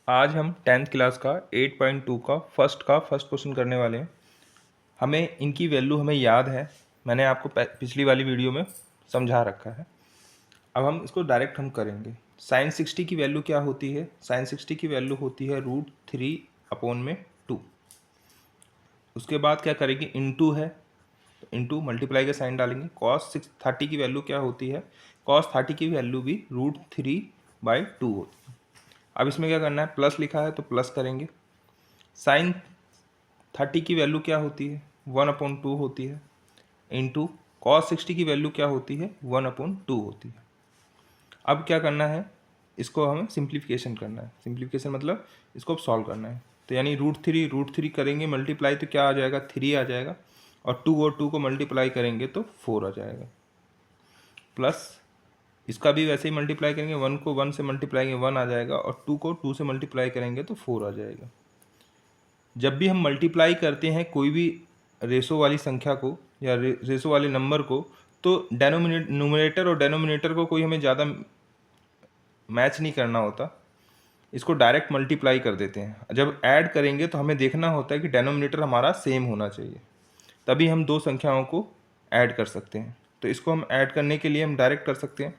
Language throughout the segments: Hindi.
आज हम 10th क्लास का 8.2 का फर्स्ट क्वेश्चन करने वाले हैं। हमें इनकी वैल्यू हमें याद है, मैंने आपको पिछली वाली वीडियो में समझा रखा है। अब हम इसको डायरेक्ट हम करेंगे। साइन 60 की वैल्यू क्या होती है? साइन 60 की वैल्यू होती है √3/2। उसके बाद क्या करेंगे? इनटू है तो इनटू मल्टीप्लाई का साइन डालेंगे। कॉस 30 की वैल्यू क्या होती है? कॉस 30 की वैल्यू भी √3/2 होती है। अब इसमें क्या करना है? प्लस लिखा है तो प्लस करेंगे। साइन 30 की वैल्यू क्या होती है? 1/2 होती है। इंटू कॉस 60 की वैल्यू क्या होती है? 1/2 होती है। अब क्या करना है? इसको हमें सिंप्लीफिकेशन करना है। सिंप्लीफिकेशन मतलब इसको अब सॉल्व करना है। तो यानी √3 करेंगे मल्टीप्लाई तो क्या आ जाएगा? 3 आ जाएगा। और 2 को मल्टीप्लाई करेंगे तो 4 आ जाएगा। प्लस इसका भी वैसे ही मल्टीप्लाई करेंगे, 1 को 1 से मल्टीप्लाई करेंगे 1 आ जाएगा, और 2 को 2 से मल्टीप्लाई करेंगे तो 4 आ जाएगा। जब भी हम मल्टीप्लाई करते हैं कोई भी रेशो वाली संख्या को या रेशो वाले नंबर को, तो न्यूमरेटर और डेनोमिनेटर को कोई हमें ज़्यादा मैच नहीं करना होता, इसको डायरेक्ट मल्टीप्लाई कर देते हैं। जब ऐड करेंगे तो हमें देखना होता है कि डेनोमिनेटर हमारा सेम होना चाहिए, तभी हम दो संख्याओं को ऐड कर सकते हैं। तो इसको हम ऐड करने के लिए हम डायरेक्ट कर सकते हैं।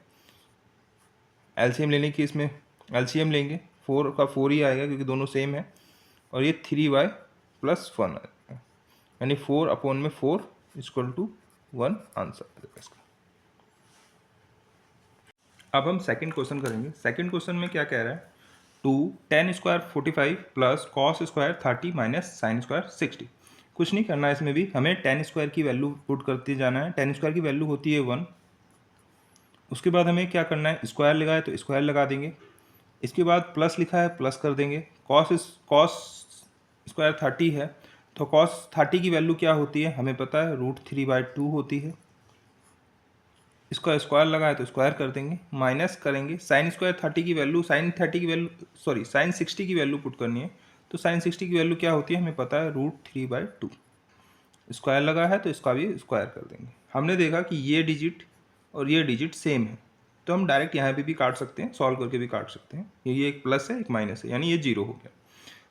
एलसीएम लेने की, इसमें एलसीएम लेंगे 4 का 4 ही आएगा क्योंकि दोनों सेम है, और ये 3y+1 आएगा, यानी 4/4 = 1 आंसर आएगा इसका। अब हम सेकंड क्वेश्चन करेंगे। सेकंड क्वेश्चन में क्या कह रहा है? 2 tan² 45 + cos² 30 - sin² 60। कुछ नहीं करना है, इसमें भी हमें tan² की वैल्यू पुट करते जाना है। tan² की वैल्यू होती है 1। उसके बाद हमें क्या करना है? स्क्वायर लगाए तो स्क्वायर लगा देंगे। इसके बाद प्लस लिखा है, प्लस कर देंगे। cos² 30 है तो cos 30 की वैल्यू क्या होती है? हमें पता है √3/2 होती है। इसका स्क्वायर लगाए तो स्क्वायर कर देंगे, माइनस करेंगे। sin² 30 की वैल्यू, sin 60 की वैल्यू पुट करनी है। तो sin 60 की वैल्यू क्या होती है? हमें पता है √3/2। स्क्वायर लगा है तो इसका भी स्क्वायर कर देंगे। हमने देखा कि ये डिजिट और ये डिजिट सेम है, तो हम डायरेक्ट यहाँ पे भी काट सकते हैं, सॉल्व करके भी काट सकते हैं। ये एक प्लस है, एक माइनस है, यानी ये 0 हो गया।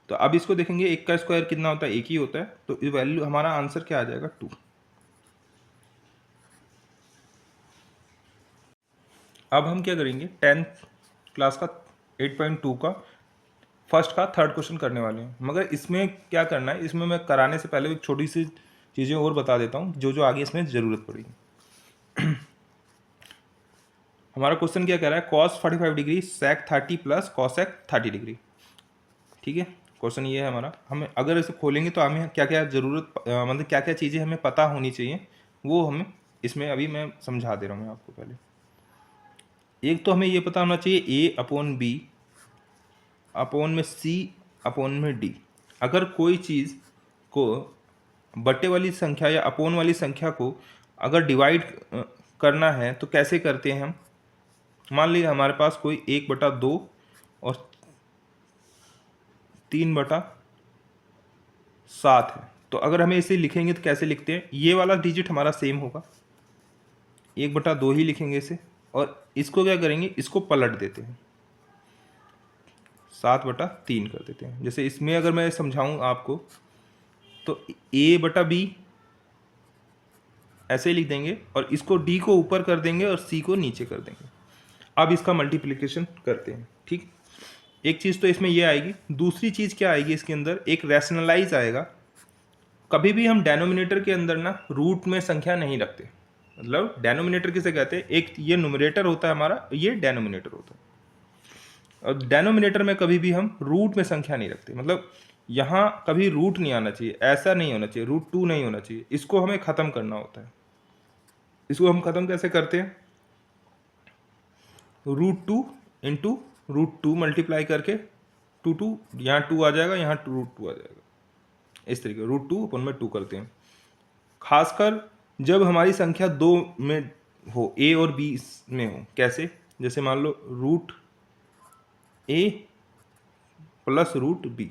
तो अब इसको देखेंगे, एक का स्क्वायर कितना होता है? एक ही होता है। तो ये वैल्यू हमारा आंसर क्या आ जाएगा? 2। अब हम क्या करेंगे? 10th क्लास का 8.2 का थर्ड क्वेश्चन करने वाले हैं। मगर इसमें क्या करना है, इसमें मैं कराने से पहले एक छोटी सी चीज़ें और बता देता हूँ जो आगे इसमें ज़रूरत पड़ेगी। हमारा क्वेश्चन क्या कह रहा है? cos 45 degree sec 30 + cosec 30 degree. ठीक है, क्वेश्चन ये है हमारा। हमें अगर इसे खोलेंगे तो हमें क्या क्या ज़रूरत, मतलब क्या क्या चीज़ें हमें पता होनी चाहिए, वो हमें इसमें अभी मैं समझा दे रहा हूँ मैं आपको। पहले एक तो हमें ये पता होना चाहिए A/B अपॉन में C अपॉन में D। अगर कोई चीज़ को बट्टे वाली संख्या या अपॉन वाली संख्या को अगर डिवाइड करना है तो कैसे करते हैं हम? मान लीजिए हमारे पास कोई 1/2 और 3/7 है, तो अगर हमें इसे लिखेंगे तो कैसे लिखते हैं? ये वाला डिजिट हमारा सेम होगा, 1/2 ही लिखेंगे इसे, और इसको क्या करेंगे? इसको पलट देते हैं, 7/3 कर देते हैं। जैसे इसमें अगर मैं समझाऊं आपको तो A/B ऐसे ही लिख देंगे, और इसको D को ऊपर कर देंगे और C को नीचे कर देंगे। अब इसका मल्टीप्लिकेशन करते हैं। ठीक, एक चीज़ तो इसमें ये आएगी। दूसरी चीज़ क्या आएगी इसके अंदर? एक रैशनलाइज आएगा। कभी भी हम डेनोमिनेटर के अंदर ना रूट में संख्या नहीं रखते। मतलब डेनोमिनेटर किसे कहते हैं? एक ये न्यूमरेटर होता है हमारा, ये डेनोमिनेटर होता है। और डेनोमिनेटर में कभी भी हम रूट में संख्या नहीं रखते। मतलब यहाँ कभी रूट नहीं आना चाहिए, ऐसा नहीं होना चाहिए, √2 नहीं होना चाहिए। इसको हमें ख़त्म करना होता है। इसको हम ख़त्म कैसे करते हैं? √2 इंटू √2 मल्टीप्लाई करके 2 यहाँ 2 आ जाएगा, यहाँ √2 आ जाएगा। इस तरीके √2/2 करते हैं। खासकर जब हमारी संख्या 2 में हो, A और B में हो। कैसे? जैसे मान लो √A + √B,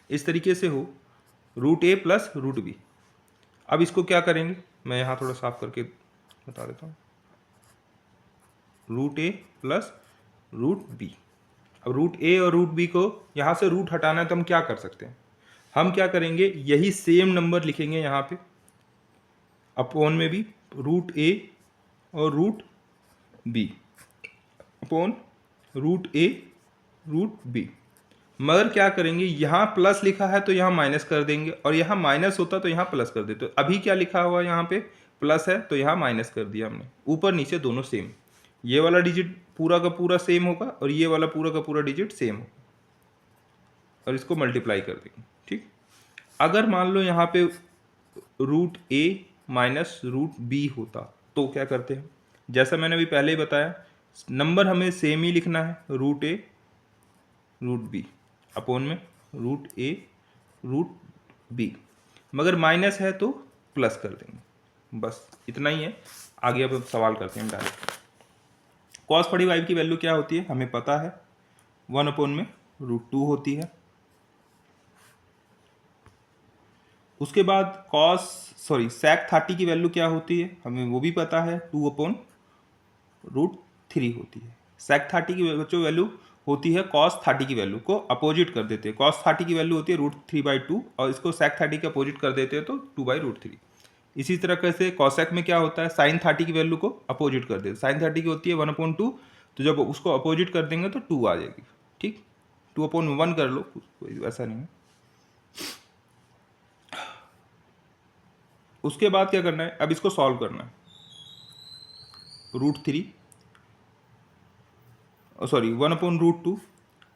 इस तरीके से हो, √A + √B। अब इसको क्या करेंगे? मैं यहाँ थोड़ा साफ करके बता देता हूँ। √A + √B, अब रूट ए और रूट बी को यहाँ से रूट हटाना है तो हम क्या कर सकते हैं, हम क्या करेंगे, यही सेम नंबर लिखेंगे यहाँ पे अपॉन में भी रूट ए और रूट बी अपॉन रूट ए रूट बी। मगर क्या करेंगे, यहाँ प्लस लिखा है तो यहाँ माइनस कर देंगे, और यहाँ माइनस होता तो यहाँ प्लस कर देते। अभी क्या लिखा हुआ है, यहाँ पे प्लस है तो यहाँ माइनस कर दिया हमने, ऊपर नीचे दोनों सेम। ये वाला डिजिट पूरा का पूरा सेम होगा और ये वाला पूरा का पूरा डिजिट सेम होगा, और इसको मल्टीप्लाई कर देंगे। ठीक, अगर मान लो यहाँ पे रूट ए माइनस रूट बी होता तो क्या करते हैं, जैसा मैंने अभी पहले ही बताया, नंबर हमें सेम ही लिखना है, रूट ए रूट बी अपॉन में रूट ए रूट बी, मगर माइनस है तो प्लस कर देंगे, बस इतना ही है। आगे अब सवाल करते हैं डायरेक्ट। कॉस 45 की वैल्यू क्या होती है हमें पता है, 1 अपॉन में रूट 2 होती है। उसके बाद सेक 30 की वैल्यू क्या होती है हमें वो भी पता है, 2 अपॉन रूट 3 होती है। सेक 30 की जो वैल्यू होती है कॉस 30 की वैल्यू को अपोजिट कर देते हैं, कॉस 30 की वैल्यू होती है रूट 3/2 और इसको सेक 30 के अपोजिट कर देते हैं तो 2/√3। इसी तरह से कॉसेक में क्या होता है, साइन 30 की वैल्यू को अपोजिट कर देते, साइन 30 की होती है 1/2, तो जब उसको अपोजिट कर देंगे तो 2 आ जाएगी। ठीक, 2/1 कर लो, कोई वैसा नहीं है। उसके बाद क्या करना है, अब इसको सॉल्व करना है, √3 सॉरी 1/√2।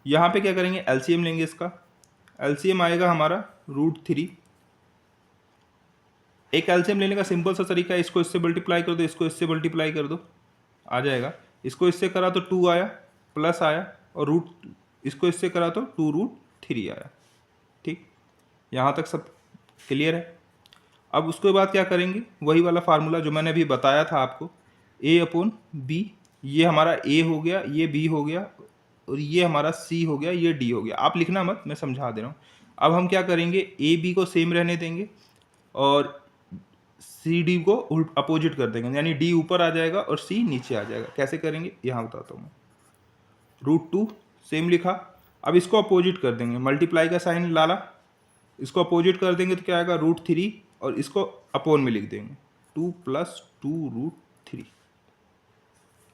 यहाँ पे क्या करेंगे, एलसीएम लेंगे, इसका एलसीएम आएगा हमारा √3। एक एलसीएम लेने का सिंपल सा तरीका है, इसको इससे मल्टीप्लाई कर दो, इसको इससे मल्टीप्लाई कर दो, आ जाएगा। इसको इससे करा तो 2 आया, प्लस आया, और रूट इसको इससे करा तो 2√3 आया। ठीक, यहाँ तक सब क्लियर है। अब उसके बाद क्या करेंगे, वही वाला फार्मूला जो मैंने अभी बताया था आपको, a/b, ये हमारा a हो गया, ये b हो गया, और ये हमारा c हो गया, ये d हो गया। आप लिखना मत, मैं समझा दे रहा हूँ। अब हम क्या करेंगे, a b को सेम रहने देंगे और c d को अपोजिट कर देंगे, यानी d ऊपर आ जाएगा और c नीचे आ जाएगा। कैसे करेंगे यहाँ बताता हूँ मैं। √2 सेम लिखा, अब इसको अपोजिट कर देंगे, मल्टीप्लाई का साइन डाला, इसको अपोजिट कर देंगे तो क्या आएगा, √3, और इसको अपोन में लिख देंगे 2 + 2√3।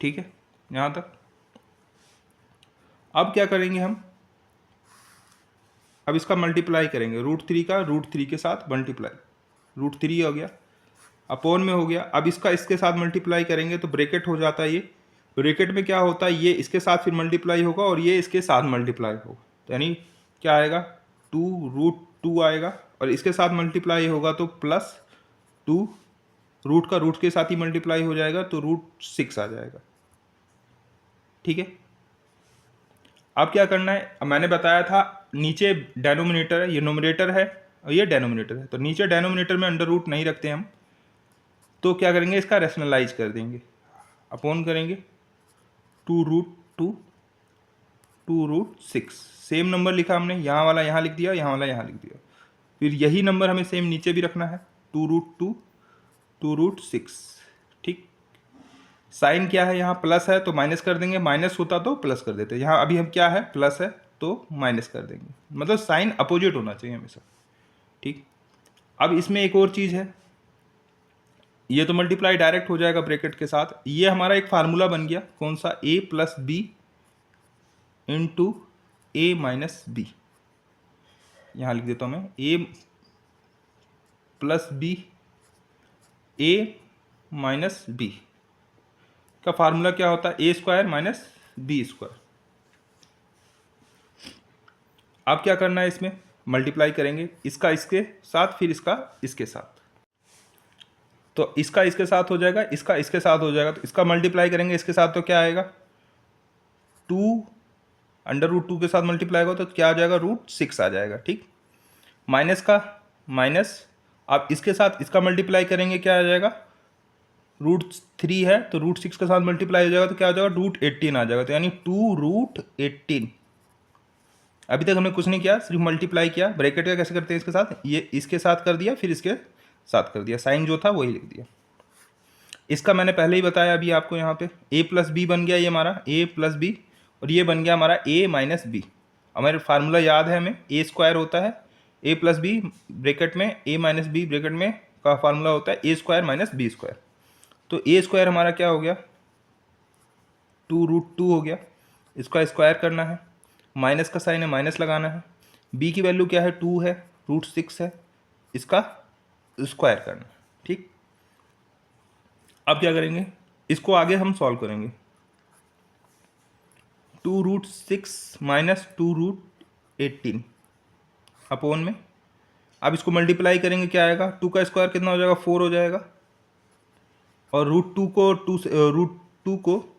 ठीक है यहाँ तक। अब क्या करेंगे हम, अब इसका मल्टीप्लाई करेंगे, √3 का √3 के साथ मल्टीप्लाई, √3 हो गया, अपोन में हो गया। अब इसका इसके साथ मल्टीप्लाई करेंगे तो ब्रैकेट हो जाता है, ये ब्रैकेट में क्या होता है, ये इसके साथ फिर मल्टीप्लाई होगा और ये इसके साथ मल्टीप्लाई होगा, तो यानी क्या आएगा, 2√2 आएगा, और इसके साथ मल्टीप्लाई होगा तो +2, रूट का रूट के साथ ही मल्टीप्लाई हो जाएगा तो √6 आ जाएगा। ठीक है, अब क्या करना है, अब मैंने बताया था नीचे डेनोमिनेटर है, ये नोमिनेटर है और ये डेनोमिनेटर है, तो नीचे डेनोमिनेटर में अंडर रूट नहीं रखते हम, तो क्या करेंगे, इसका रैशनलाइज कर देंगे, अपोन करेंगे 2√2 2√6, सेम नंबर लिखा हमने, यहाँ वाला यहाँ लिख दिया, यहाँ वाला यहाँ लिख दिया, फिर यही नंबर हमें सेम नीचे भी रखना है, 2√2 2√6। ठीक, साइन क्या है, यहाँ प्लस है तो माइनस कर देंगे, माइनस होता तो प्लस कर देते, यहाँ अभी हम क्या है, प्लस है तो माइनस कर देंगे, मतलब साइन अपोजिट होना चाहिए हमेशा। ठीक, अब इसमें एक और चीज़ है, ये तो मल्टीप्लाई डायरेक्ट हो जाएगा ब्रैकेट के साथ, ये हमारा एक फार्मूला बन गया, कौन सा, a + b × a - b, यहाँ लिख देता हूँ मैं, a + b a - b का फार्मूला क्या होता है, a² - b²। अब क्या करना है, इसमें मल्टीप्लाई करेंगे, इसका इसके साथ, फिर इसका इसके साथ, तो इसका इसके साथ हो जाएगा, इसका इसके साथ हो जाएगा, तो इसका मल्टीप्लाई करेंगे इसके साथ तो क्या आएगा, 2 √2 के साथ मल्टीप्लाई होगा तो क्या आ जाएगा, √6 आ जाएगा। ठीक, माइनस का माइनस, अब इसके साथ इसका मल्टीप्लाई करेंगे, क्या आ जाएगा, √3 है तो √6 के साथ मल्टीप्लाई हो जाएगा तो क्या हो जाएगा, √18 आ जाएगा, तो यानी 2√18। अभी तक हमने कुछ नहीं किया, सिर्फ मल्टीप्लाई किया। ब्रैकेट का कैसे करते हैं, इसके साथ, ये इसके साथ कर दिया, फिर इसके साथ कर दिया, साइन जो था वही लिख दिया। इसका मैंने पहले ही बताया अभी आपको, यहाँ पे a + b बन गया, ये हमारा a + b, और ये बन गया हमारा a माइनस बी। हमारे फार्मूला याद है हमें, ए स्क्वायर होता है a प्लस बी ब्रैकेट में, a माइनस बी ब्रैकेट में का फार्मूला होता है ए स्क्वायर माइनस बी स्क्वायर। तो ए स्क्वायर हमारा क्या हो गया, 2√2 हो गया, इसका स्क्वायर करना है, माइनस का साइन है माइनस लगाना है, b की वैल्यू क्या है 2 है, √6 है, इसका स्क्वायर करना है। ठीक, अब क्या करेंगे, इसको आगे हम सॉल्व करेंगे। 2√6 माइनस 2√18 अपोन में, अब इसको मल्टीप्लाई करेंगे, क्या आएगा, 2 का स्क्वायर कितना हो जाएगा, 4 हो जाएगा, और √2 को √2 को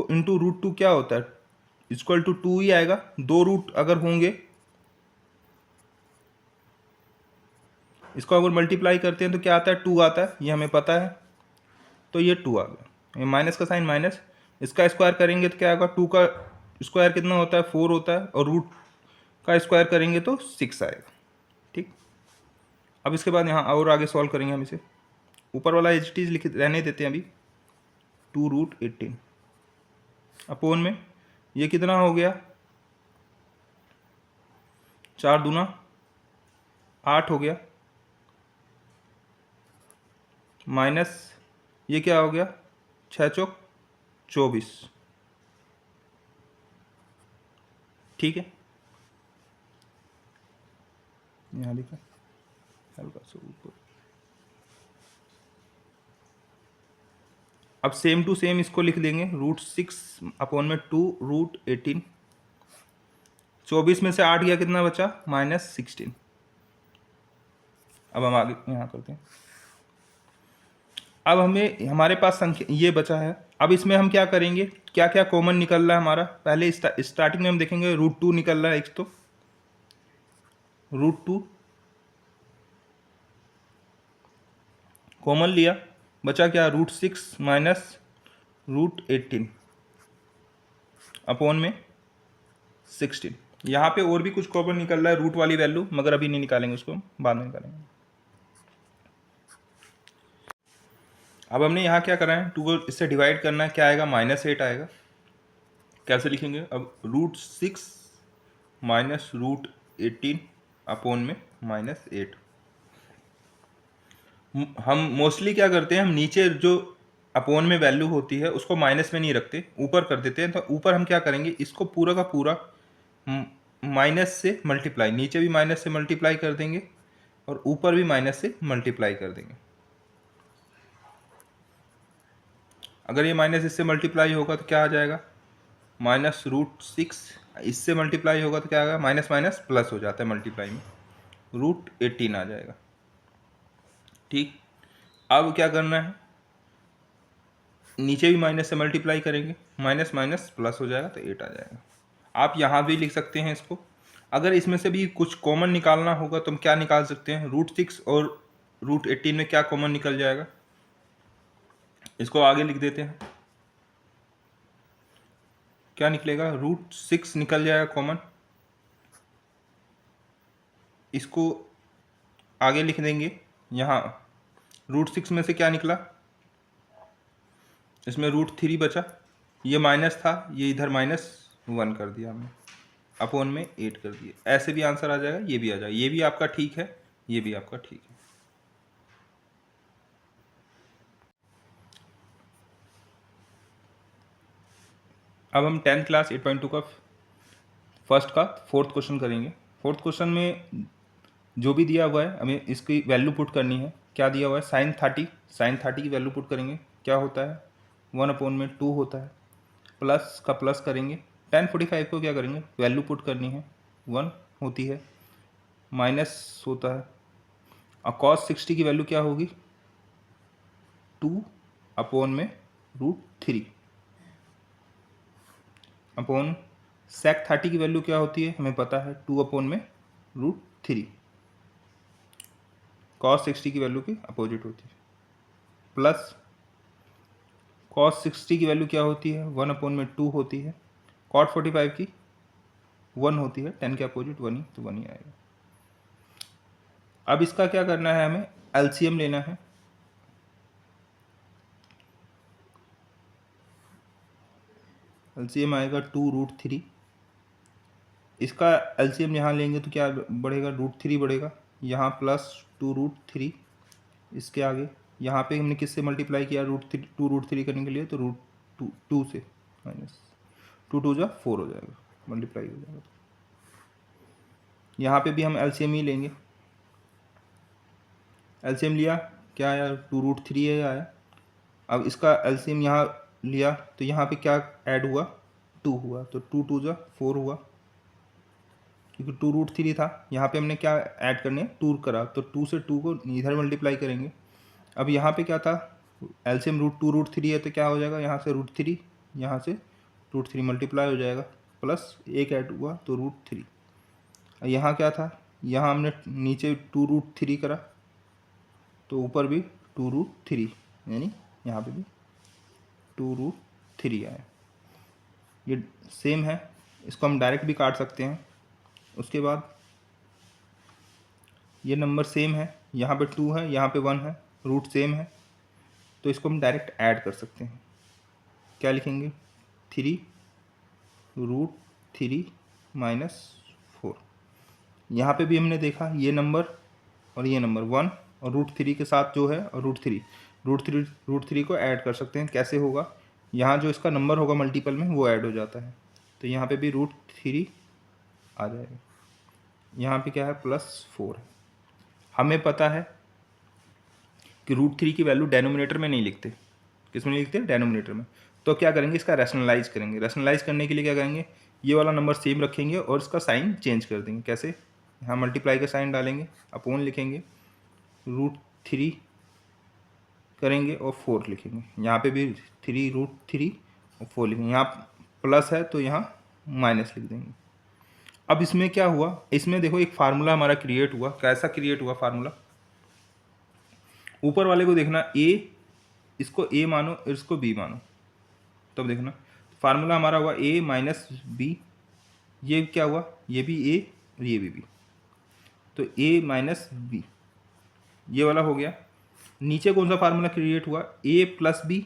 इंटू √2 क्या होता है, इक्वल टू 2 ही आएगा। दो रूट अगर होंगे, इसको अगर मल्टीप्लाई करते हैं तो क्या आता है, 2 आता है, ये हमें पता है, तो ये 2 आ गया, माइनस का साइन माइनस, इसका स्क्वायर करेंगे तो क्या आएगा, 2 का स्क्वायर कितना होता है, 4 होता है, और रूट का स्क्वायर करेंगे तो 6 आएगा। ठीक, अब इसके बाद यहाँ और आगे सॉल्व करेंगे हम इसे, ऊपर वाला एज इट इज लिख रहने देते हैं अभी, 2√18 अपोन में, ये कितना हो गया, 4 दूना 8 हो गया, माइनस ये क्या हो गया, 6 चौक 24। ठीक है, यहाँ लिखा हल्का सा ऊपर। अब सेम टू सेम इसको लिख देंगे, √6 अपोन में 2√18, 24 में से 8 गया, कितना बचा, -16। अब हम आगे यहाँ करते हैं, अब हमें हमारे पास संख्या ये बचा है, अब इसमें हम क्या करेंगे, क्या क्या कॉमन निकल रहा है हमारा, पहले स्टार्टिंग में हम देखेंगे, √2 निकल रहा है एक, तो √2 कॉमन लिया, बचा क्या, √6 माइनस √18 अपोन में 16। यहाँ पे और भी कुछ कॉमन निकल रहा है, रूट वाली वैल्यू, मगर अभी नहीं निकालेंगे, उसको बाद में निकालेंगे। अब हमने यहाँ क्या करा है, 2 को इससे डिवाइड करना है, क्या आएगा, -8 आएगा। कैसे लिखेंगे, अब √6 माइनस √18 अपोन में -8। हम मोस्टली क्या करते हैं, हम नीचे जो अपोन में वैल्यू होती है उसको माइनस में नहीं रखते, ऊपर कर देते हैं। तो ऊपर हम क्या करेंगे, इसको पूरा का पूरा माइनस से मल्टीप्लाई, नीचे भी माइनस से मल्टीप्लाई कर देंगे और ऊपर भी माइनस से मल्टीप्लाई कर देंगे। अगर ये माइनस इससे मल्टीप्लाई होगा तो क्या आ जाएगा, -√6, इससे मल्टीप्लाई होगा तो क्या आएगा, माइनस माइनस प्लस हो जाता है मल्टीप्लाई में, √18 आ जाएगा। ठीक, अब क्या करना है, नीचे भी माइनस से मल्टीप्लाई करेंगे, माइनस माइनस प्लस हो जाएगा तो 8 आ जाएगा। आप यहाँ भी लिख सकते हैं इसको। अगर इसमें से भी कुछ कॉमन निकालना होगा तो हम क्या निकाल सकते हैं, √6 और √18 में क्या कॉमन निकल जाएगा, इसको आगे लिख देते हैं, क्या निकलेगा, √6 निकल जाएगा कॉमन, इसको आगे लिख देंगे। यहाँ √6 में से क्या निकला, इसमें √3 बचा, ये माइनस था, ये इधर -1 कर दिया हमने, अपोन में 8 कर दिया। ऐसे भी आंसर आ जाएगा, ये भी आ जाएगा, ये भी आपका ठीक है, ये भी आपका ठीक है। अब हम 10th क्लास 8.2 का फर्स्ट का 4th क्वेश्चन करेंगे। 4th क्वेश्चन में जो भी दिया हुआ है हमें इसकी वैल्यू पुट करनी है। क्या दिया हुआ है, sin 30 की वैल्यू पुट करेंगे, क्या होता है, 1/2 होता है, प्लस का प्लस करेंगे, tan 45 को क्या करेंगे, वैल्यू पुट करनी है, 1 होती है, माइनस होता है, और cos 60 की वैल्यू क्या होगी, 2/√3 अपॉन sec 30 की वैल्यू क्या होती है, हमें पता है, 2/√3, cos 60 की वैल्यू की अपोजिट होती है, प्लस cos 60 की वैल्यू क्या होती है, 1/2 होती है, cot 45 की 1 होती है, 10 के अपोजिट 1 ही, तो 1 ही आएगा। अब इसका क्या करना है, हमें एलसीएम लेना है। एलसीएम आएगा 2√3। इसका एलसीएम यहाँ लेंगे तो क्या बढ़ेगा, √3 बढ़ेगा, यहाँ प्लस 2√3, इसके आगे यहाँ पे हमने किससे मल्टीप्लाई किया, √3 करने के लिए, तो √2 से माइनस 2×2 = 4 हो जाएगा, मल्टीप्लाई हो जाएगा। यहाँ पे भी हम एलसीएम ही लेंगे। एलसीएम लिया, क्या आया, 2√3 है आया। अब इसका एलसीएम यहाँ लिया तो यहाँ पे क्या ऐड हुआ, 2 हुआ, तो 2×2 = 4 हुआ, क्योंकि 2√3 था। यहाँ पे हमने क्या ऐड करने, 2 करा, तो 2 से 2 को इधर मल्टीप्लाई करेंगे। अब यहाँ पे क्या था, एलसीएम √2√3 है, तो क्या हो जाएगा, यहाँ से √3, यहाँ से √3 मल्टीप्लाई हो जाएगा, प्लस एक ऐड हुआ तो √3। यहाँ क्या था, यहाँ हमने नीचे 2√3 करा, तो ऊपर भी 2√3, यानी यहाँ पे भी 2√3 आया। ये सेम है, इसको हम डायरेक्ट भी काट सकते हैं। उसके बाद ये नंबर सेम है, यहाँ पे 2 है, यहाँ पे 1 है, रूट सेम है, तो इसको हम डायरेक्ट ऐड कर सकते हैं। क्या लिखेंगे, 3√3 - 4। यहाँ पे भी हमने देखा ये नंबर और ये नंबर 1 और √3 के साथ जो है, और √3 को ऐड कर सकते हैं। कैसे होगा, यहाँ जो इसका नंबर होगा मल्टीपल में वो ऐड हो जाता है, तो यहाँ पे भी √3 आ जाएगा। यहाँ पे क्या है, +4 है। हमें पता है कि √3 की वैल्यू डेनोमिनेटर में नहीं लिखते, किस में लिखते हैं, डेनोमिनेटर में। तो क्या करेंगे, इसका रैशनलाइज करेंगे। रैशनलाइज करने के लिए क्या करेंगे, ये वाला नंबर सेम रखेंगे और इसका साइन चेंज कर देंगे। कैसे, यहाँ मल्टीप्लाई का साइन डालेंगे, अपॉन लिखेंगे, √3 करेंगे और 4 लिखेंगे। यहाँ पे भी 3√3 और 4 लिखेंगे। यहाँ प्लस है तो यहाँ माइनस लिख देंगे। अब इसमें क्या हुआ, इसमें देखो एक फार्मूला हमारा क्रिएट हुआ। कैसा क्रिएट हुआ फार्मूला, ऊपर वाले को देखना, ए, इसको ए मानो और इसको बी मानो, तब देखना फार्मूला हमारा हुआ a - b। ये क्या हुआ, ये भी a और ये भी b, तो a - b ये वाला हो गया। नीचे कौन सा फार्मूला क्रिएट हुआ, a + b,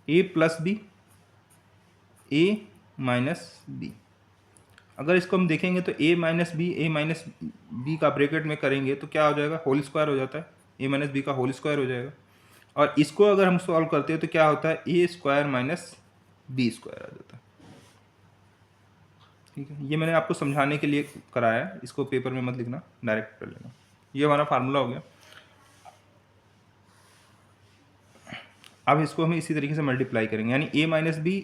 a + b, a - b। अगर इसको हम देखेंगे तो a - b का ब्रैकेट में करेंगे तो क्या हो जाएगा, होल स्क्वायर हो जाता है, a - b का होल स्क्वायर हो जाएगा। और इसको अगर हम सॉल्व करते हैं तो क्या होता है, a² - b² आ जाता है। ठीक है, ये मैंने आपको समझाने के लिए कराया है, इसको पेपर में मत लिखना, डायरेक्ट कर लेना। ये हमारा फार्मूला हो गया। अब इसको हम इसी तरीके से मल्टीप्लाई करेंगे, यानी a - b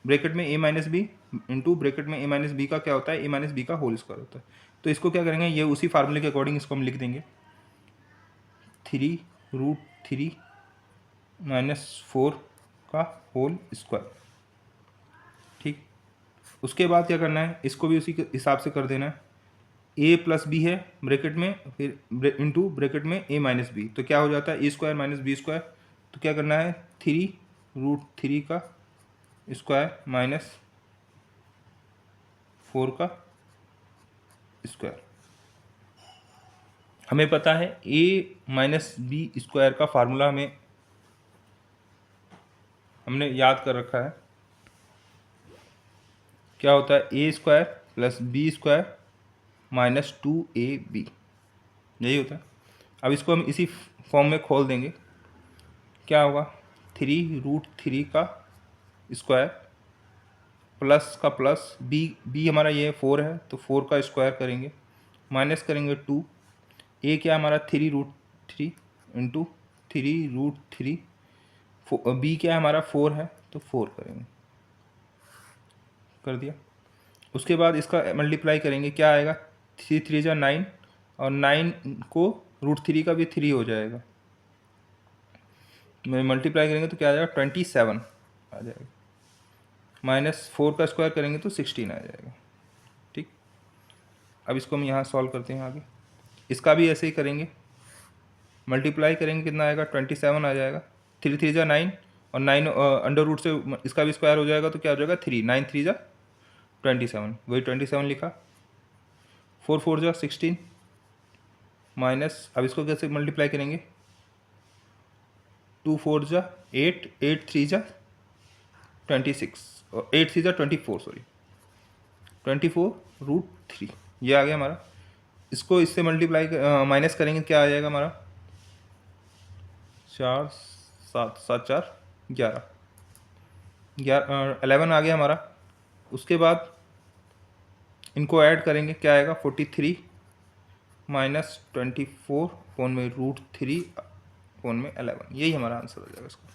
ब्रैकेट में a - b इंटू ब्रैकेट में a - b का क्या होता है, a - b का होल स्क्वायर होता है। तो इसको क्या करेंगे, ये उसी फार्मूले के अकॉर्डिंग इसको हम लिख देंगे, 3√3 - 4 का होल स्क्वायर। ठीक, उसके बाद क्या करना है, इसको भी उसी के हिसाब से कर देना है। a + b है ब्रैकेट में, फिर इंटू ब्रैकेट में a - b, तो क्या हो जाता है, a² - b²। तो क्या करना है, 3√3 का स्क्वायर माइनस 4 का स्क्वायर। हमें पता है a - b² का फार्मूला हमने याद कर रखा है। क्या होता है, a² + b² - 2ab, यही होता है। अब इसको हम इसी फॉर्म में खोल देंगे, क्या होगा, 3√3 का स्क्वायर प्लस का प्लस, b हमारा ये 4 है तो 4 का स्क्वायर करेंगे, माइनस करेंगे 2, a क्या हमारा 3√3 इंटू 3√3, b क्या हमारा 4 है तो 4 करेंगे, कर दिया। उसके बाद इसका मल्टीप्लाई करेंगे, क्या आएगा, 3 × 3 = 9 और 9 को √3 का भी 3 हो जाएगा, मल्टीप्लाई करेंगे तो क्या आ जाएगा, 27 आ जाएगा, माइनस 4 का स्क्वायर करेंगे तो 16 आ जाएगा। ठीक, अब इसको हम यहाँ सॉल्व करते हैं आगे। इसका भी ऐसे ही करेंगे, मल्टीप्लाई करेंगे, कितना आएगा, 27 आ जाएगा। 3 × 3 = 9 और 9 अंडर रूट से इसका भी स्क्वायर हो जाएगा तो क्या हो जाएगा, 3, 9 × 3 = 27, वही 27 लिखा, 4 × 4 = 16 माइनस, अब इसको कैसे मल्टीप्लाई करेंगे, 2 4 जा 8, 8 3 जा 26 और 8 3 जा 24, सॉरी 24√3 ये आ गया हमारा। इसको इससे मल्टीप्लाई माइनस करेंगे, क्या आ जाएगा हमारा? 4 7 7 4 11 11 आ गया हमारा। उसके बाद इनको ऐड करेंगे, क्या आएगा? 43 माइनस 24 फोन में √3 फोन में 11, यही हमारा आंसर हो जाएगा इसका।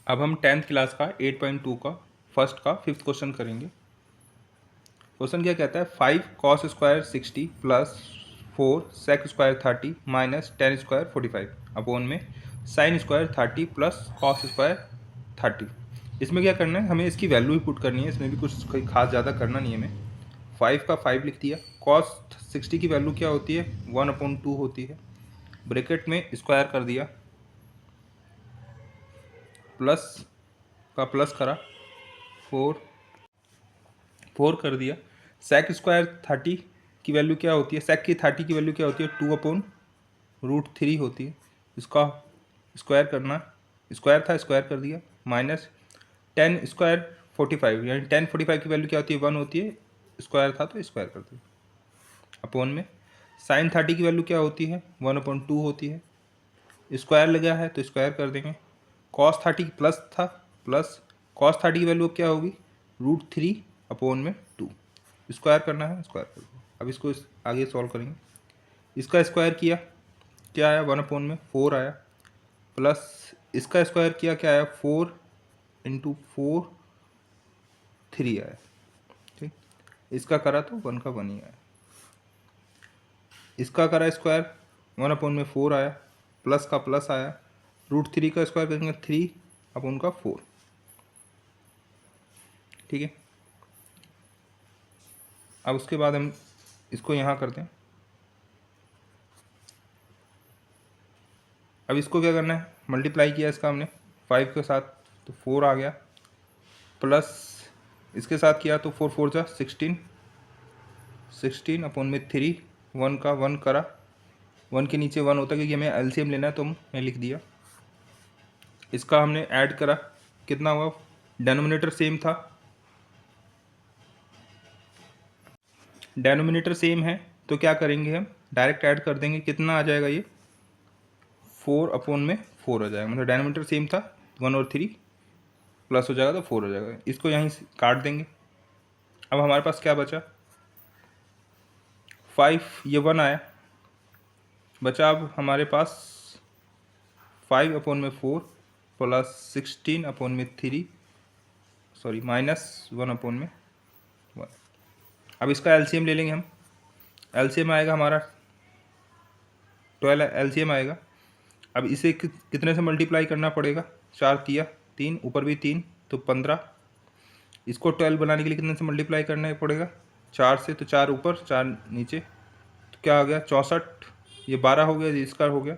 अब हम 10th क्लास का 8.2 का फर्स्ट का 5th क्वेश्चन करेंगे। क्वेश्चन क्या कहता है? 5 cos square 60 plus 4 sec square 30 minus 10 square 45 upon में sine square 30 plus cos square 30। इसमें क्या करना है? हमें इसकी वैल्यू ही पुट करनी है, इसमें भी कुछ कोई खास ज़्यादा करना नहीं है हमें। 5 का 5 लिख दिया। cos 60 की वैल्यू क्या होती है? 1/2 होती है। ब्रैकेट में स्क्वायर कर दिया, प्लस का प्लस करा, 4 कर दिया। सेक स्क्वायर 30 की वैल्यू क्या होती है? सेक की 30 की वैल्यू क्या होती है? 2/√3 होती है। इसका स्क्वायर करना, स्क्वायर था स्क्वायर कर दिया, माइनस 10 स्क्वायर 45, यानी 10 45 की वैल्यू क्या होती है? 1 होती है। स्क्वायर था तो स्क्वायर कर दिया, अपोन में साइन 30 की वैल्यू क्या होती है? 1/2 होती है। स्क्वायर लगा है तो स्क्वायर कर देंगे। कॉस 30 प्लस था, प्लस कॉस 30 की वैल्यू क्या होगी? √3/2। स्क्वायर करना है, स्क्वायर कर दो। अब इसको आगे सॉल्व करेंगे। इसका स्क्वायर किया, क्या आया? 1/4 आया, प्लस इसका स्क्वायर किया, क्या आया? 4 × 4 3 आया। ठीक, इसका करा तो 1 का 1 ही आया। इसका करा स्क्वायर, 1/4 आया, प्लस का प्लस आया, √3 का स्क्वायर करेंगे 3/4। ठीक है, अब उसके बाद हम इसको यहाँ करते हैं। अब इसको क्या करना है? मल्टीप्लाई किया इसका हमने 5 के साथ तो 4 आ गया, प्लस इसके साथ किया तो 4 4 जा 16, 16/3, 1 का 1 करा, 1 के नीचे 1 होता है क्योंकि हमें एलसीएम लेना है तो मैं लिख दिया। इसका हमने ऐड करा, कितना हुआ? डेनोमिनेटर सेम था, डेनोमिनेटर सेम है तो क्या करेंगे? हम डायरेक्ट ऐड कर देंगे। कितना आ जाएगा ये? 4/4 हो जाएगा, मतलब डेनोमिनेटर सेम था, 1 और 3 प्लस हो जाएगा तो 4 हो जाएगा। इसको यहीं से काट देंगे। अब हमारे पास क्या बचा? 5, ये 1 आया, बचा अब हमारे पास 5/4 प्लस 16/3, सॉरी माइनस 1/1। अब इसका एलसीएम ले लेंगे हम। एलसीएम आएगा हमारा 12 एलसीएम आएगा। अब इसे कितने से मल्टीप्लाई करना पड़ेगा? 4 किया 3, ऊपर भी 3 तो 15। इसको 12 बनाने के लिए कितने से मल्टीप्लाई करना पड़ेगा? 4 से, तो 4 ऊपर 4 नीचे, तो क्या आ गया? 64। ये 12 हो गया, इसका हो गया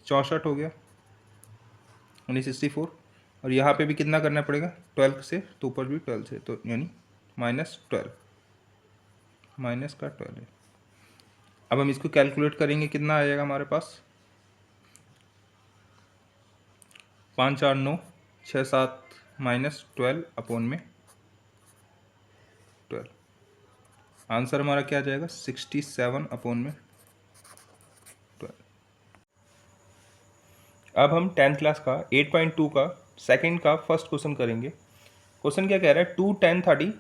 64 हो गया, यानी 64। और यहाँ पे भी कितना करना पड़ेगा? 12 से, तो ऊपर भी 12 से, तो यानी -12, माइनस का 12 है। अब हम इसको कैलकुलेट करेंगे, कितना आ जाएगा हमारे पास? 5 4 9 6 7 -12/12। आंसर हमारा क्या आ जाएगा? 67/12। अब हम 10th क्लास का 8.2 का सेकंड का फर्स्ट क्वेश्चन करेंगे। क्वेश्चन क्या कह रहा है? 2 10 30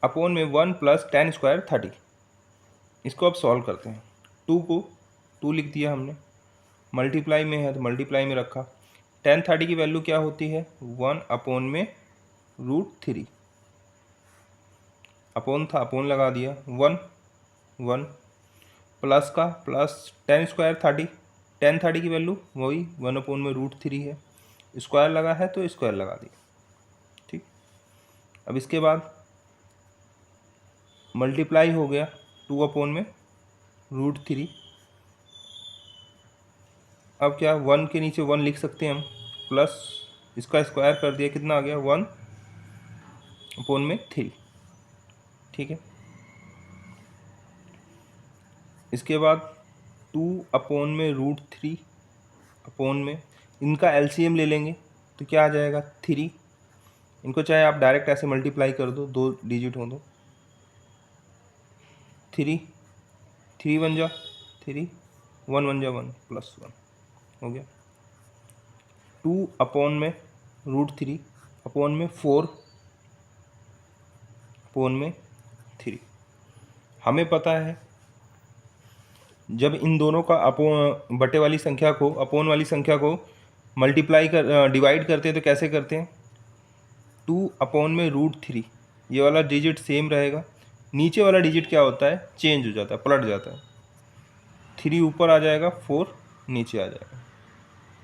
अपोन में 1 + 10 स्क्वायर 30। इसको अब सॉल्व करते हैं। 2 को 2 लिख दिया हमने, मल्टीप्लाई में है तो मल्टीप्लाई में रखा। 10 30 की वैल्यू क्या होती है? 1/√3। अपोन था, अपोन लगा दिया, 1 1 प्लस का प्लस 10 स्क्वायर 30, 10 30 की वैल्यू वही 1/√3 है। स्क्वायर लगा है तो स्क्वायर लगा दिया। ठीक, अब इसके बाद मल्टीप्लाई हो गया 2/√3। अब क्या 1 के नीचे 1 लिख सकते हैं हम, प्लस इसका स्क्वायर कर दिया, कितना आ गया? 1/3। ठीक है, इसके बाद 2/√3 अपॉन में इनका एलसीएम ले लेंगे तो क्या आ जाएगा 3। इनको चाहे आप डायरेक्ट ऐसे मल्टीप्लाई कर दो, 2 डिजिट हो दो, 3 3 1 जा 3, 1 1 जा 1 +1 हो गया। 2 अपॉन में √3 अपॉन में 4 अपॉन में 3। हमें पता है जब इन दोनों का अपॉन बटे वाली संख्या को अपॉन वाली संख्या को मल्टीप्लाई कर डिवाइड करते हैं तो कैसे करते हैं, 2 अपॉन में √3, ये वाला डिजिट सेम रहेगा, नीचे वाला डिजिट क्या होता है चेंज हो जाता है, पलट जाता है, 3 ऊपर आ जाएगा, 4 नीचे आ जाएगा।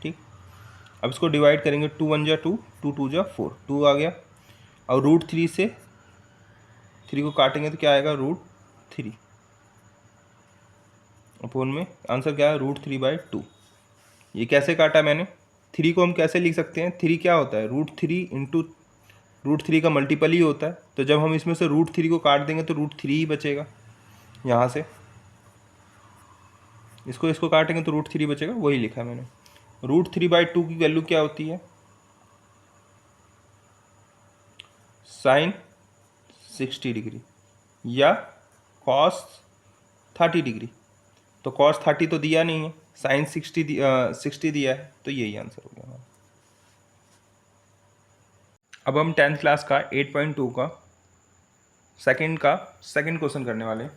ठीक, अब इसको डिवाइड करेंगे, 2 1 जा 2, 2 2 जा 4, 2 आ गया, और √3 से 3 को काटेंगे तो क्या आएगा √3 अपॉन में आंसर क्या है √3/2। ये कैसे काटा मैंने, 3 को हम कैसे लिख सकते हैं, 3 क्या होता है √3 इंटू √3 का मल्टीपल ही होता है, तो जब हम इसमें से √3 को काट देंगे तो √3 ही बचेगा, यहाँ से इसको काटेंगे तो √3 बचेगा, वही लिखा मैंने। √3/2 की वैल्यू क्या होती है, sin 60 डिग्री या cos 30 डिग्री। तो cos 30 तो दिया नहीं है, sin 60 दिया है, तो यही आंसर हो गया हमारा। अब हम 10th क्लास का 8.2 का सेकंड क्वेश्चन करने वाले हैं।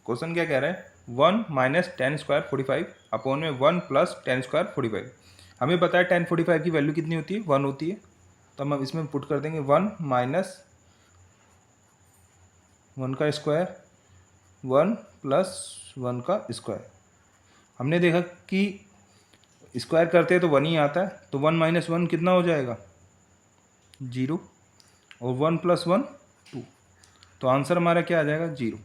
क्वेश्चन क्या कह रहा है, 1 - 10 स्क्वायर 45 अपॉन में 1 + 10 स्क्वायर 45। हमें पता है 10 45 की वैल्यू कितनी होती है, 1 होती है, तो हम इसमें पुट कर देंगे 1 - 1 का स्क्वायर 1 + 1 का स्क्वायर। हमने देखा कि स्क्वायर करते हैं तो 1 ही आता है, तो 1 - 1 कितना हो जाएगा 0, और 1 + 1 2, तो आंसर हमारा क्या आ जाएगा 0,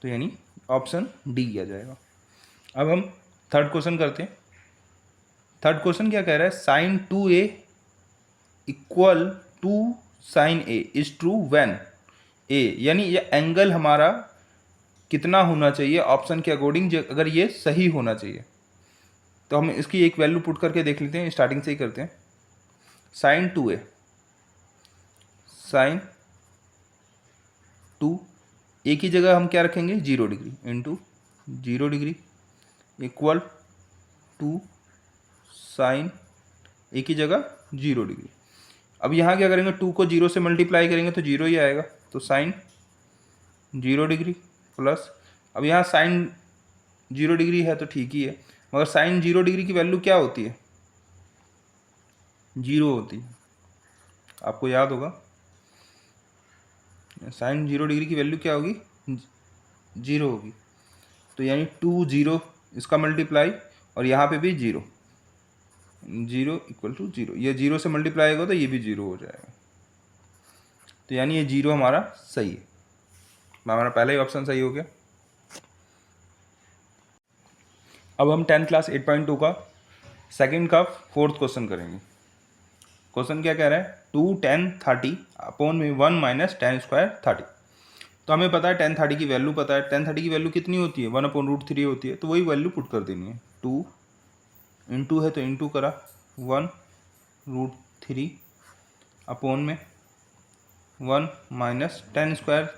तो यानी ऑप्शन डी आ जाएगा। अब हम थर्ड क्वेश्चन करते हैं। थर्ड क्वेश्चन क्या कह रहा है, sin 2a = sin a is true when a, यानी ये एंगल हमारा कितना होना चाहिए ऑप्शन के अकॉर्डिंग, अगर ये सही होना चाहिए तो हम इसकी एक वैल्यू पुट करके देख लेते हैं, स्टार्टिंग से ही करते हैं। sin 2a sin 2 ए की जगह हम क्या रखेंगे 0 degree into 0 degree equal to sine A की जगह 0 डिग्री। अब यहाँ क्या करेंगे, 2 को 0 से मल्टीप्लाई करेंगे तो 0 ही आएगा, तो साइन 0 डिग्री प्लस, अब यहाँ साइन 0 डिग्री है तो ठीक ही है, मगर साइन 0 डिग्री की वैल्यू क्या होती है 0 होती है, आपको याद होगा साइन 0 डिग्री की वैल्यू क्या होगी 0 होगी, तो यानी 2 0 इसका मल्टीप्लाई और यहाँ पे भी 0 0 = 0, ये 0 से मल्टीप्लाई होगा तो ये भी 0 हो जाएगा, तो यानी ये 0 हमारा सही है, हमारा पहला ही ऑप्शन सही हो गया। अब हम 10th क्लास 8.2 का सेकंड का फोर्थ क्वेश्चन करेंगे। क्वेश्चन क्या कह रहा है, 2 10 30 अपॉन में 1 - 10 स्क्वायर 30। तो हमें पता है 10 30 की वैल्यू पता है, 10 30 की वैल्यू कितनी होती है 1/√3 होती है, तो वही वैल्यू पुट कर देनी है। 2 इंटू है तो इंटू करा 1√3 अपॉन में 1 - 10 स्क्वायर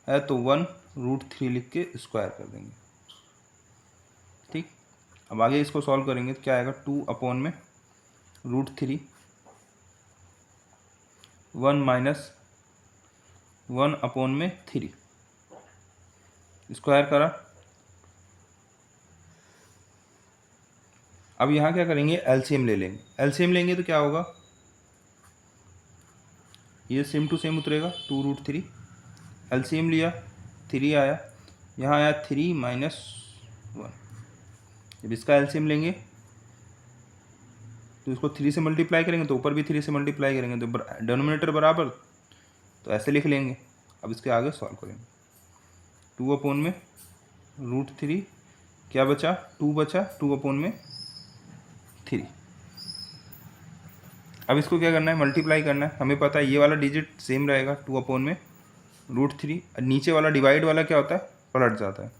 है तो 1√3 लिख के स्क्वायर कर देंगे। ठीक, अब आगे इसको सॉल्व करेंगे तो क्या आएगा, 2 अपॉन में √3 1 - 1 अपॉन में 3 स्क्वायर करा। अब यहाँ क्या करेंगे, एलसीएम ले लेंगे, एलसीएम लेंगे तो क्या होगा, ये सेम टू सेम उतरेगा, 2√3 एलसीएम लिया 3 आया, यहाँ आया 3 - 1। जब इसका एलसीएम लेंगे तो इसको 3 से मल्टीप्लाई करेंगे तो ऊपर भी 3 से मल्टीप्लाई करेंगे तो डिनोमिनेटर बराबर, तो ऐसे लिख लेंगे। अब इसके आगे सॉल्व करेंगे, 2 अपॉन में √3 क्या बचा 2 बचा, 2 अपॉन में 3। अब इसको क्या करना है, मल्टीप्लाई करना है। हमें पता है ये वाला डिजिट सेम रहेगा 2 अपॉन में √3, नीचे वाला डिवाइड वाला क्या होता है पलट जाता है,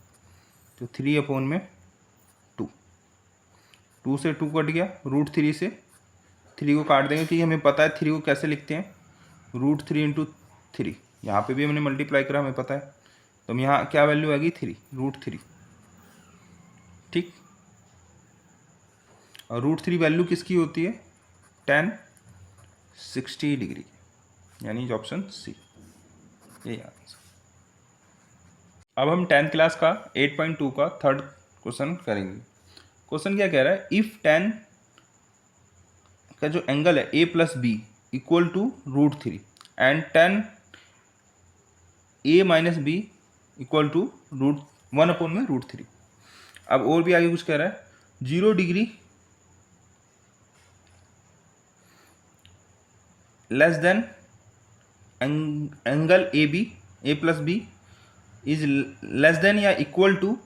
तो 3 अपॉन में 2 2 से 2 कट गया, √3 से 3 को काट देंगे, क्योंकि हमें पता है 3 को कैसे लिखते हैं, √3 × 3। यहाँ पे भी हमने मल्टीप्लाई करा, हमें पता है, तो हम यहाँ क्या वैल्यू आएगी 3, √3। ठीक, और √3 वैल्यू किसकी होती है, tan 60 डिग्री, यानी ऑप्शन सी, ये आंसर। अब हम 10th क्लास का 8.2 का थर्ड क्वेश्चन करेंगे। क्वेश्चन क्या कह रहा है, इफ tan का जो एंगल है a + b equal to √3 and tan a - b equal to √1/√3। अब और भी आगे कुछ कह रहा है, 0 degree less than angle a + b is less than या इक्वल टू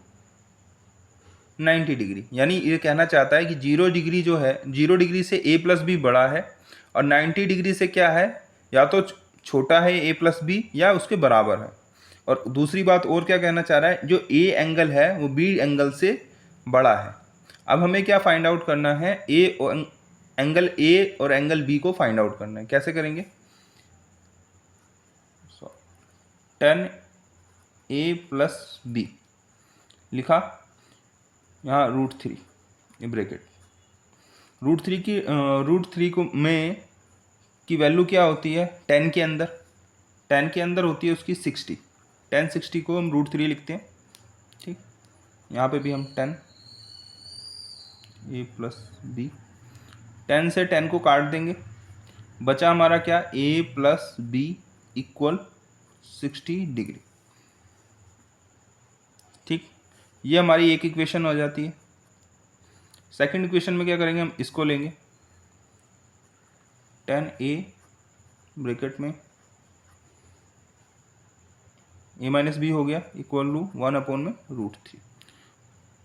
90 डिग्री। यानी ये कहना चाहता है कि 0 डिग्री जो है, 0 डिग्री से a + b बड़ा है, और 90 डिग्री से क्या है, या तो छोटा है a + b या उसके बराबर है। और दूसरी बात और क्या कहना चाह रहा है, जो a एंगल है वो b एंगल से बड़ा है। अब हमें क्या फाइंड आउट करना है, एंगल a और एंगल b को फाइंड आउट करना है। कैसे करेंगे, tan a + b लिखा, यहाँ √3 ये ब्रैकेट, √3 को में की वैल्यू क्या होती है, tan के अंदर होती है उसकी 60, tan 60 को हम √3 लिखते हैं। ठीक, यहाँ पे भी हम tan a + b, tan से tan को काट देंगे, बचा हमारा क्या, a + b इक्वल 60 डिग्री। ठीक, ये हमारी एक इक्वेशन हो जाती है। सेकंड इक्वेशन में क्या करेंगे, हम इसको लेंगे, tan a ब्रैकेट में a - b हो गया इक्वल टू 1/√3।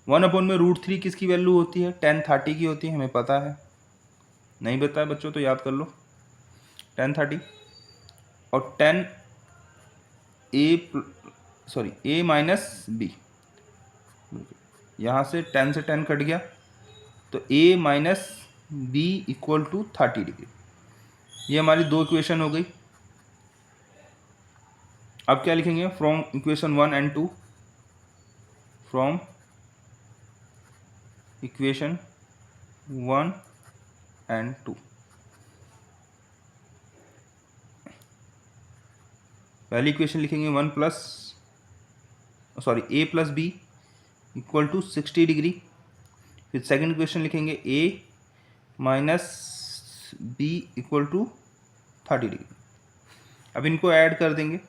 1/√3 किसकी वैल्यू होती है, tan 30 की होती है, हमें पता है। नहीं बताया बच्चों तो याद कर लो, tan 30। और tan a - b, यहाँ से tan से tan कट गया, तो a - b equal to 30 degree. ये हमारी दो इक्वेशन हो गई। अब क्या लिखेंगे, from equation 1 and 2, from equation 1 and 2। पहली इक्वेशन लिखेंगे a + b equal to 60 degree. फिर सेकंड इक्वेशन लिखेंगे a - b equal to 30 degree. अब इनको ऐड कर देंगे,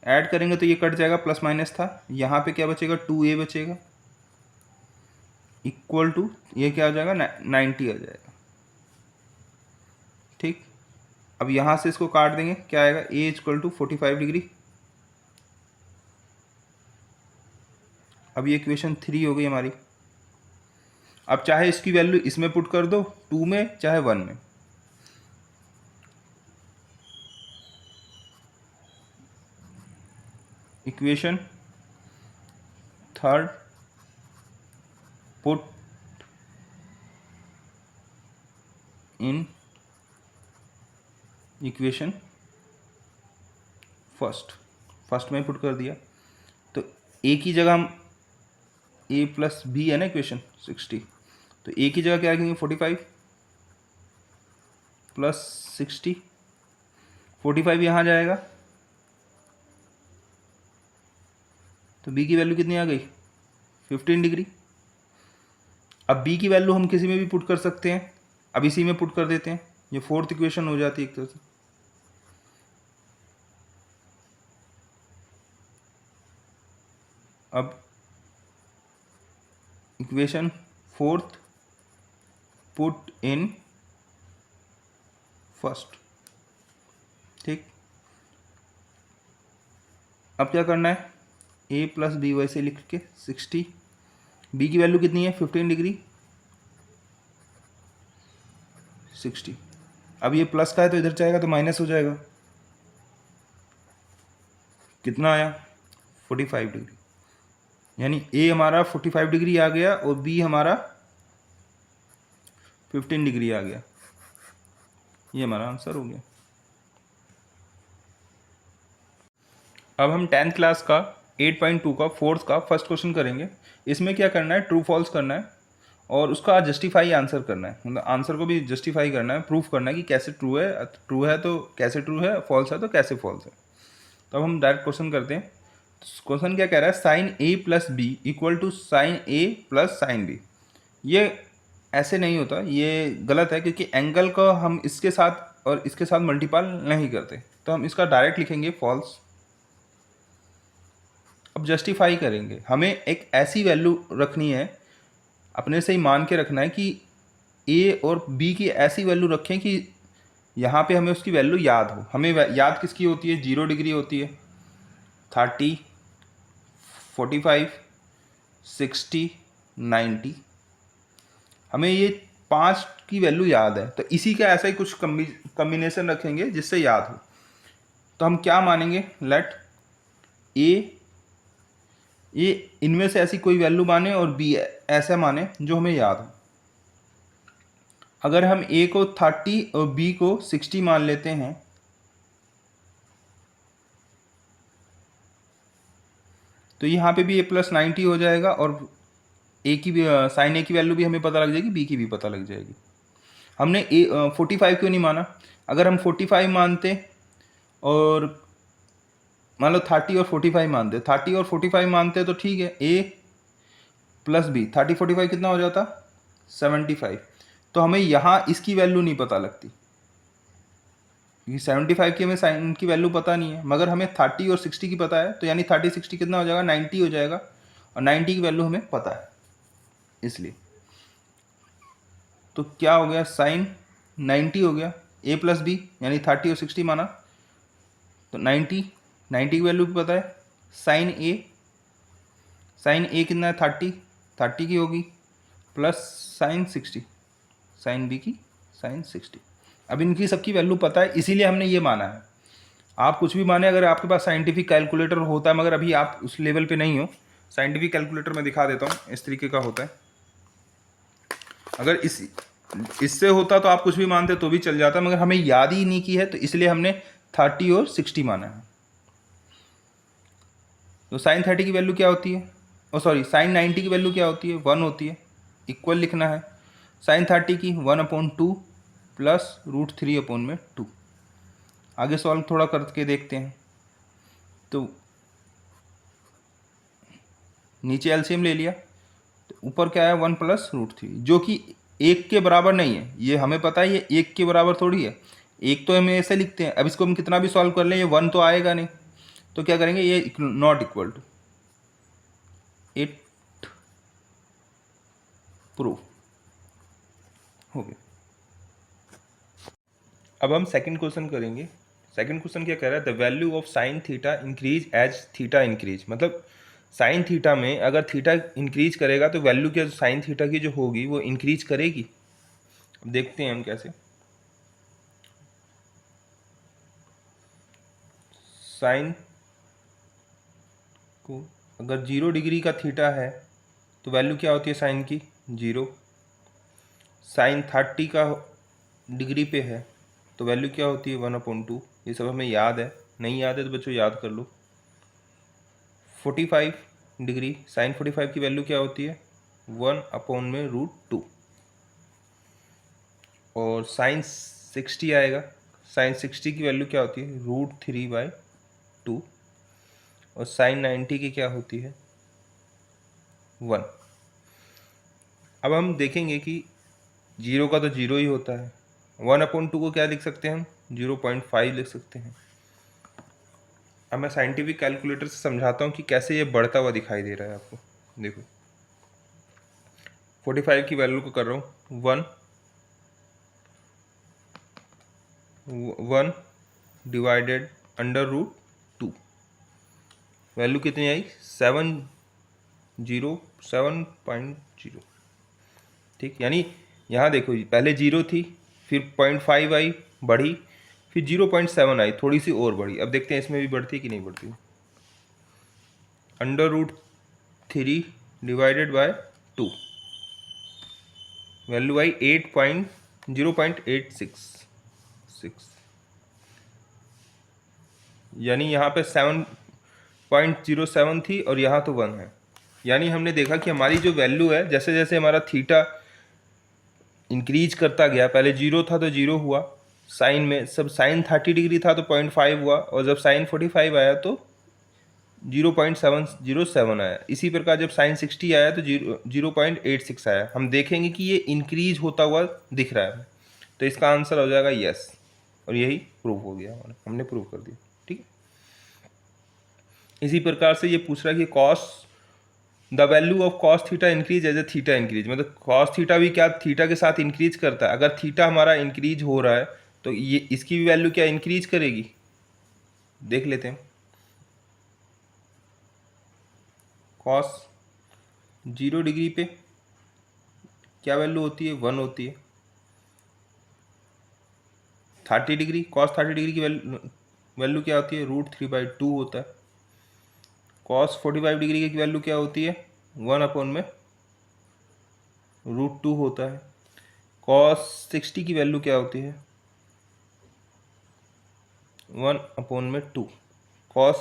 ऐड करेंगे तो ये कट जाएगा, प्लस माइनस था, यहाँ पे क्या बचेगा, 2a बचेगा इक्वल टू, ये क्या हो जाएगा, 90 आ जाएगा। ठीक, अब यहाँ से इसको काट देंगे, क्या आएगा, a इक्वल टू 45 डिग्री। अब ये इक्वेशन 3 हो गई हमारी। अब चाहे इसकी वैल्यू इसमें पुट कर दो, 2 में चाहे 1 में। Equation third put in equation first में पुट कर दिया, तो a की जगह हम a + b है ना इक्वेशन 60, तो a की जगह क्या रखेंगे, 45 + 60, 45 यहाँ जाएगा, तो b की वैल्यू कितनी आ गई, 15 डिग्री। अब b की वैल्यू हम किसी में भी पुट कर सकते हैं, अब इसी में पुट कर देते हैं, ये फोर्थ इक्वेशन हो जाती है एक तरह से। अब equation fourth put in first. ठीक, अब क्या करना है, a + b वैसे लिख के 60, b की वैल्यू कितनी है, 15 डिग्री, 60। अब ये प्लस का है तो इधर जाएगा तो माइनस हो जाएगा, कितना आया, 45 डिग्री। यानी a हमारा 45 डिग्री आ गया और b हमारा 15 डिग्री आ गया। ये हमारा आंसर हो गया। अब हम 10th क्लास का 8.2 का फोर्थ का फर्स्ट क्वेश्चन करेंगे। इसमें क्या करना है, ट्रू फॉल्स करना है और उसका जस्टिफाई आंसर करना है, मतलब आंसर को भी जस्टिफाई करना है, प्रूफ करना है कि कैसे ट्रू है तो कैसे ट्रू है, फॉल्स है तो कैसे फॉल्स है। तो अब हम डायरेक्ट क्वेश्चन करते हैं। क्वेश्चन क्या कह रहा है, sine A plus B equal to sine A plus sine B. ये ऐसे नहीं होता, ये गलत है, क्योंकि एंगल को हम इसके साथ और इसके साथ मल्टीपल नहीं करते। तो हम इसका डायरेक्ट लिखेंगे फॉल्स। अब जस्टिफाई करेंगे, हमें एक ऐसी वैल्यू रखनी है, अपने से ही मान के रखना है कि ए और बी की ऐसी वैल्यू रखें कि यहाँ पे हमें उसकी वैल्यू याद हो। हमें याद किसकी होती है, 0 डिग्री होती है, 30, 45, 60, 90। हमें ये 5 की वैल्यू याद है, तो इसी का ऐसा ही कुछ कम्बिनेशन रखेंगे जिससे याद हो। तो हम क्या मानेंगे, लेट ए इनमें से ऐसी कोई वैल्यू माने और बी ऐसा माने जो हमें याद हो। अगर हम ए को 30 और बी को 60 मान लेते हैं, तो यहाँ पे भी ए प्लस 90 हो जाएगा और ए की भी साइन ए की वैल्यू भी हमें पता लग जाएगी, बी की भी पता लग जाएगी। हमने 45 क्यों नहीं माना, अगर हम 45 मानते और मान लो 30 और 45 मानते, 30 और 45 मानते तो ठीक है, ए प्लस बी 30 45 कितना हो जाता, 75। तो हमें यहाँ इसकी वैल्यू नहीं पता लगती, क्योंकि 75 की हमें साइन की वैल्यू पता नहीं है, मगर हमें 30 और 60 की पता है। तो यानी 30 60 कितना हो जाएगा, 90 हो जाएगा, और 90 की वैल्यू हमें पता है इसलिए। तो क्या हो गया, साइन 90 हो गया, ए प्लस बी यानी 30 और 60 माना तो 90 की वैल्यू भी पता है। साइन ए कितना है, 30 की होगी, प्लस साइन 60, साइन बी की साइन 60। अब इनकी सबकी वैल्यू पता है, इसीलिए हमने ये माना है। आप कुछ भी माने, अगर आपके पास साइंटिफिक कैलकुलेटर होता है, मगर अभी आप उस लेवल पे नहीं हो। साइंटिफिक कैलकुलेटर मैं दिखा देता हूँ, इस तरीके का होता है। अगर इससे होता तो आप कुछ भी मानते तो भी चल जाता, मगर हमें याद ही नहीं की है, तो इसलिए हमने 30 और 60 माना है। तो साइन 30 की वैल्यू क्या होती है, सॉरी साइन 90 की वैल्यू क्या होती है, 1 होती है। इक्वल लिखना है, साइन 30 की 1/2 प्लस √3/2। आगे सॉल्व थोड़ा करके देखते हैं। तो नीचे एलसीएम ले लिया, तो ऊपर क्या है, 1 प्लस √3, जो कि 1 के बराबर नहीं है। ये हमें पता है ये 1 के बराबर थोड़ी है, 1 तो हमें ऐसे लिखते हैं। अब इसको हम कितना भी सॉल्व कर लें, ये 1 तो आएगा नहीं। तो क्या करेंगे, ये not equal to, it proof हो गया। अब हम सेकंड क्वेश्चन करेंगे। सेकंड क्वेश्चन क्या कह रहा है, the value of sine theta increase as theta increase. मतलब साइन थीटा में अगर थीटा इंक्रीज करेगा तो वैल्यू क्या साइन थीटा की जो होगी वो इंक्रीज करेगी। अब देखते हैं हम कैसे। साइन को अगर 0 डिग्री का थीटा है तो वैल्यू क्या होती है साइन की, 0। साइन 30 का डिग्री पे है तो वैल्यू क्या होती है, 1/2। ये सब हमें याद है, नहीं याद है तो बच्चों याद कर लो। 45 डिग्री, साइन 45 की वैल्यू क्या होती है, 1/√2। और साइन 60 आएगा, साइन 60 की वैल्यू क्या होती है, √3/2। और साइन 90 की क्या होती है, 1। अब हम देखेंगे कि 0 का तो 0 ही होता है, 1/2 को क्या लिख सकते हैं हम, 0.5 लिख सकते हैं। अब मैं साइंटिफिक कैलकुलेटर से समझाता हूँ कि कैसे ये बढ़ता हुआ दिखाई दे रहा है आपको। देखो 45 की वैल्यू को कर रहा हूँ 1 डिवाइडेड √2। वैल्यू कितनी आई, 707.0। ठीक, यानी यहाँ देखो पहले 0 थी, फिर 0.5 आई, बढ़ी, फिर 0.7 आई, थोड़ी सी और बढ़ी। अब देखते हैं इसमें भी बढ़ती है कि नहीं बढ़ती। √3 डिवाइडेड बाय 2, वैल्यू आई 0.86 यानी यहाँ पे 7.07 थी और यहाँ तो 1 है। यानी हमने देखा कि हमारी जो वैल्यू है, जैसे जैसे हमारा थीटा इंक्रीज करता गया, पहले 0 था तो 0 हुआ, साइन में सब साइन 30 डिग्री था तो 0.5 हुआ, और जब साइन 45 आया तो 0.707 आया। इसी प्रकार जब साइन 60 आया तो 0.86 आया। हम देखेंगे कि ये इंक्रीज होता हुआ दिख रहा है, तो इसका आंसर हो जाएगा यस, और यही प्रूव हो गया, हमने प्रूव कर दिया। ठीक है, इसी प्रकार से ये पूछ रहा है कि cos the value of cos theta increase as a theta increase, मतलब कॉस थीटा भी क्या थीटा के साथ इंक्रीज करता है। अगर थीटा हमारा इंक्रीज हो रहा है तो ये इसकी भी वैल्यू क्या इंक्रीज करेगी, देख लेते हैं। कॉस 0 डिग्री पे क्या वैल्यू होती है, 1 होती है। 30 डिग्री कॉस 30 डिग्री की वैल्यू क्या होती है, √3/2 होता है। कॉस 45 डिग्री की वैल्यू क्या होती है, 1/में √2 होता है। कॉस 60 की वैल्यू क्या होती है, 1/2। कॉस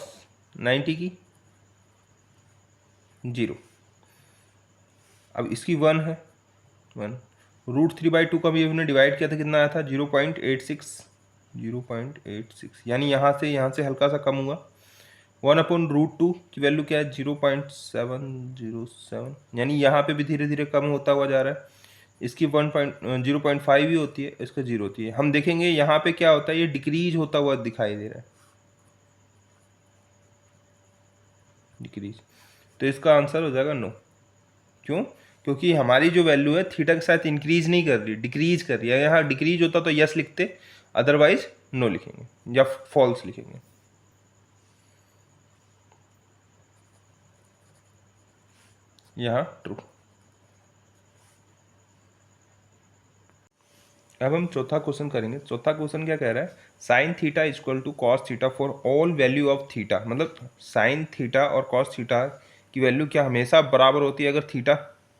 90 की 0। अब इसकी 1 है, 1 √3/2 का भी हमने डिवाइड किया था, कितना आया था 0.86 यानी यहाँ से हल्का सा कम हुआ। 1/√2 की वैल्यू क्या है, 0.707 यानी यहाँ पे भी धीरे धीरे कम होता हुआ जा रहा है। इसकी 0.5 ही होती है, इसका 0 होती है। हम देखेंगे यहाँ पे क्या होता है, ये डिक्रीज होता हुआ दिखाई दे रहा है, डिक्रीज, तो इसका आंसर हो जाएगा नो। क्यों, क्योंकि हमारी जो वैल्यू है थीटा के साथ इंक्रीज नहीं कर रही, डिक्रीज कर रही है। यहाँ डिक्रीज होता तो यस लिखते, अदरवाइज नो लिखेंगे या फॉल्स लिखेंगे। यहाँ ट्रू। अब हम चौथा क्वेश्चन करेंगे। चौथा क्वेश्चन क्या कह रहा है, sine theta equal to cos theta for all value of theta, मतलब साइन थीटा और कॉस थीटा की वैल्यू क्या हमेशा बराबर होती है अगर थीटा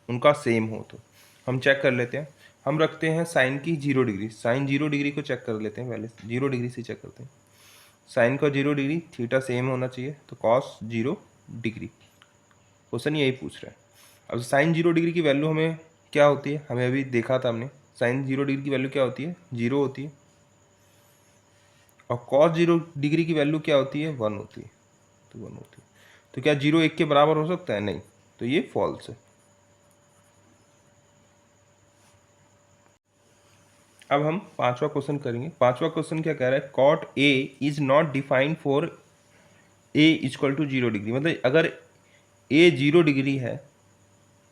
उनका सेम हो। तो हम चेक कर लेते हैं। हम रखते हैं साइन की 0 डिग्री, साइन 0 डिग्री को चेक कर लेते हैं, पहले 0 डिग्री से चेक करते हैं। साइन का 0 डिग्री, थीटा सेम होना चाहिए, तो कॉस 0 डिग्री, क्वेश्चन यही पूछ रहा है। अब साइन 0 डिग्री की वैल्यू हमें क्या होती है, हमें अभी देखा था हमने, साइन 0 डिग्री की वैल्यू क्या होती है, 0 होती है। और कॉस 0 डिग्री की वैल्यू क्या होती है, 1 होती है, तो 1 होती है। तो क्या 0 1 के बराबर हो सकता है, नहीं, तो ये फॉल्स है। अब हम पांचवा क्वेश्चन करेंगे। पांचवा क्वेश्चन क्या कह रहा है, cot A is not defined for A equal to 0 degree, मतलब अगर ए 0 डिग्री है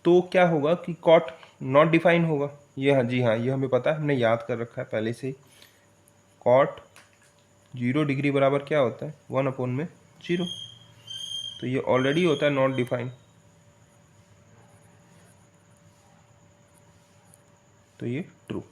तो क्या होगा कि कॉट नॉट डिफाइन होगा। ये हाँ जी हाँ, ये हमें पता है, हमने याद कर रखा है पहले से ही। कॉट 0 डिग्री बराबर क्या होता है, 1/0, तो ये ऑलरेडी होता है नॉट डिफाइन, तो ये ट्रू।